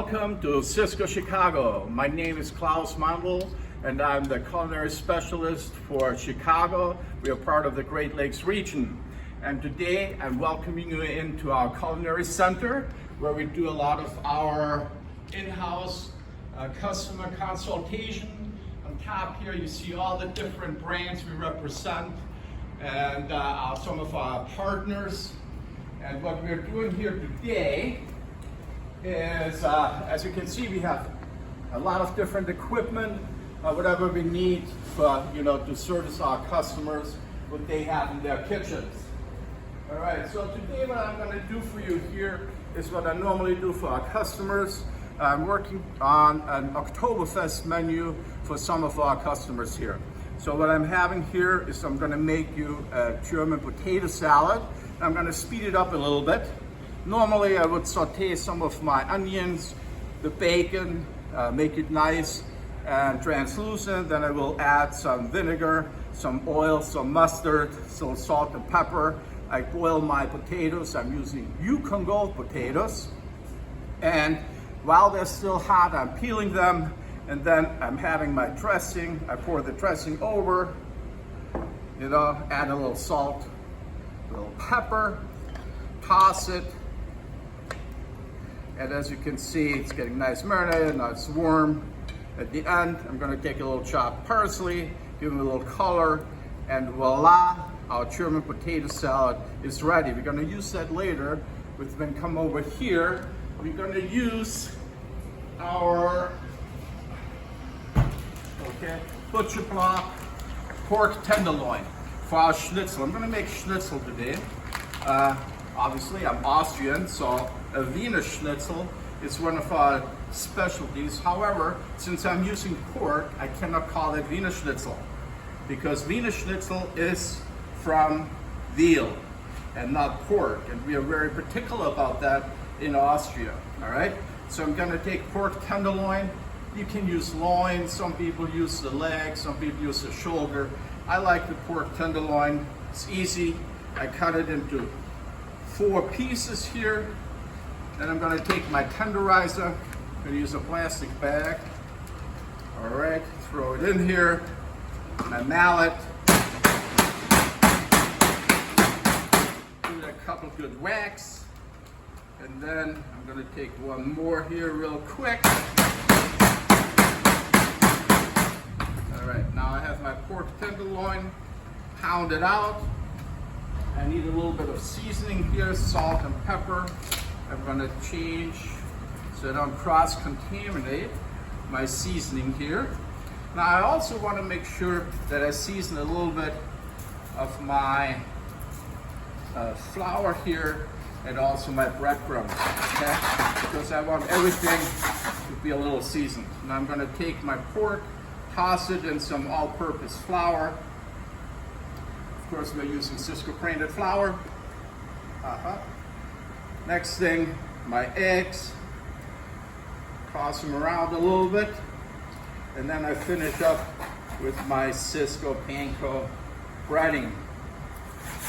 Welcome to Sysco Chicago. My name is Klaus Mandl and I'm the culinary specialist for Chicago. We are part of the Great Lakes region. And today I'm welcoming you into our culinary center where we do a lot of our in-house customer consultation. On top here you see all the different brands we represent and some of our partners. And what we're doing here today is, as you can see, we have a lot of different equipment, whatever we need for, to service our customers, what they have in their kitchens. All right, so today what I'm going to do for you here is what I normally do for our customers. I'm working on an Oktoberfest menu for some of our customers here. So what I'm having here is I'm going to make you a German potato salad. I'm going to speed it up a little bit. Normally I would saute some of my onions, the bacon, make it nice and translucent. Then I will add some vinegar, some oil, some mustard, some salt and pepper. I boil my potatoes. I'm using Yukon Gold potatoes. And while they're still hot, I'm peeling them. And then I'm having my dressing. I pour the dressing over, add a little salt, a little pepper, toss it. And as you can see, it's getting nice marinated, nice warm. At the end, I'm gonna take a little chopped parsley, give it a little color, and voila, our German potato salad is ready. We're gonna use that later. We're gonna come over here. We're gonna use our butcher block pork tenderloin for our schnitzel. I'm gonna make schnitzel today. Obviously, I'm Austrian, so a Wiener Schnitzel is one of our specialties. However, since I'm using pork, I cannot call it Wiener Schnitzel because Wiener Schnitzel is from veal and not pork, and we are very particular about that in Austria. All right, so I'm going to take pork tenderloin. You can use loin. Some people use the leg. Some people use the shoulder. I like the pork tenderloin. It's easy. I cut it into 4 pieces here. Then I'm going to take my tenderizer. I'm going to use a plastic bag. All right, throw it in here. My mallet. Give it a couple good whacks. And then I'm going to take one more here real quick. All right, now I have my pork tenderloin pounded out. I need a little bit of seasoning here, salt and pepper. I'm gonna change so I don't cross-contaminate my seasoning here. Now I also wanna make sure that I season a little bit of my flour here and also my breadcrumbs, okay? Because I want everything to be a little seasoned. Now I'm gonna take my pork, toss it in some all-purpose flour. Of course, we're using Sysco branded flour. Next thing, my eggs. Toss them around a little bit. And then I finish up with my Sysco panko breading.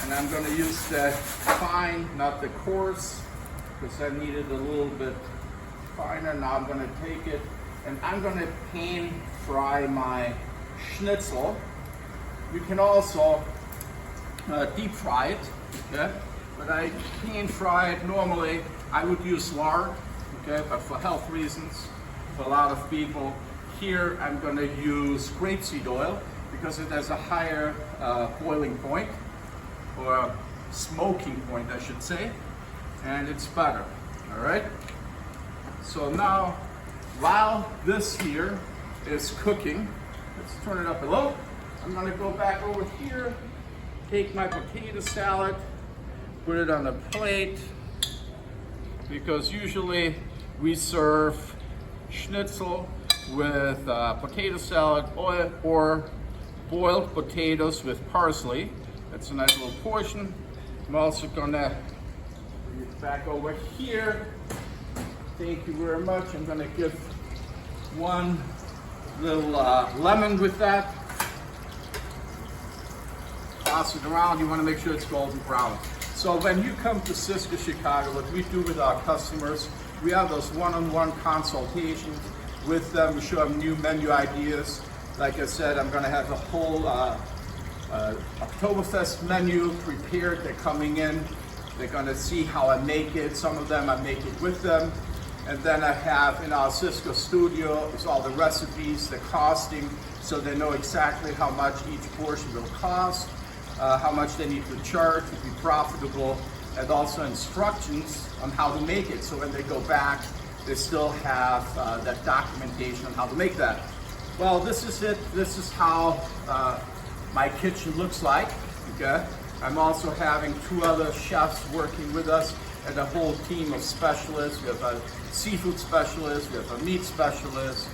And I'm going to use the fine, not the coarse, because I need it a little bit finer. Now I'm going to take it and I'm going to pan fry my schnitzel. You can also deep fry it, okay? But I pan fry it. Normally I would use lard, okay? But for health reasons, for a lot of people, here I'm going to use grapeseed oil because it has a higher boiling point, or smoking point I should say, and it's better, all right? So now, while this here is cooking, let's turn it up a little. I'm going to go back over here, take my potato salad, put it on a plate, because usually we serve schnitzel with potato salad or boiled potatoes with parsley. That's a nice little portion. I'm also gonna bring it back over here. Thank you very much. I'm gonna give one little lemon with that. Toss it around. You want to make sure it's golden brown. So when you come to Sysco Chicago, what we do with our customers, we have those one-on-one consultations with them. We show them new menu ideas. Like I said, I'm going to have a whole Oktoberfest menu prepared. They're coming in. They're going to see how I make it. Some of them I make it with them. And then I have in our Sysco studio is all the recipes, the costing, so they know exactly how much each portion will cost, how much they need to charge to be profitable, and also instructions on how to make it. So when they go back, they still have that documentation on how to make that. Well, this is it. This is how my kitchen looks like. Okay. I'm also having 2 other chefs working with us and a whole team of specialists. We have a seafood specialist, we have a meat specialist,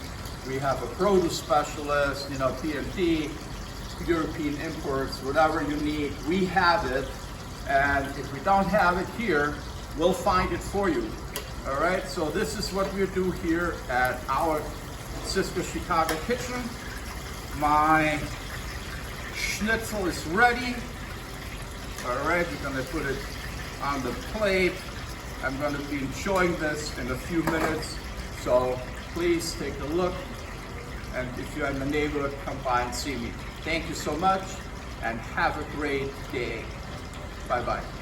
we have a produce specialist, P&D, European imports, whatever you need, we have it. And if we don't have it here, we'll find it for you. All right, so this is what we do here at our Sysco Chicago kitchen. My schnitzel is ready. All right, we're gonna put it on the plate. I'm gonna be enjoying this in a few minutes, so please take a look. And if you're in the neighborhood, come by and see me. Thank you so much, and have a great day. Bye-bye.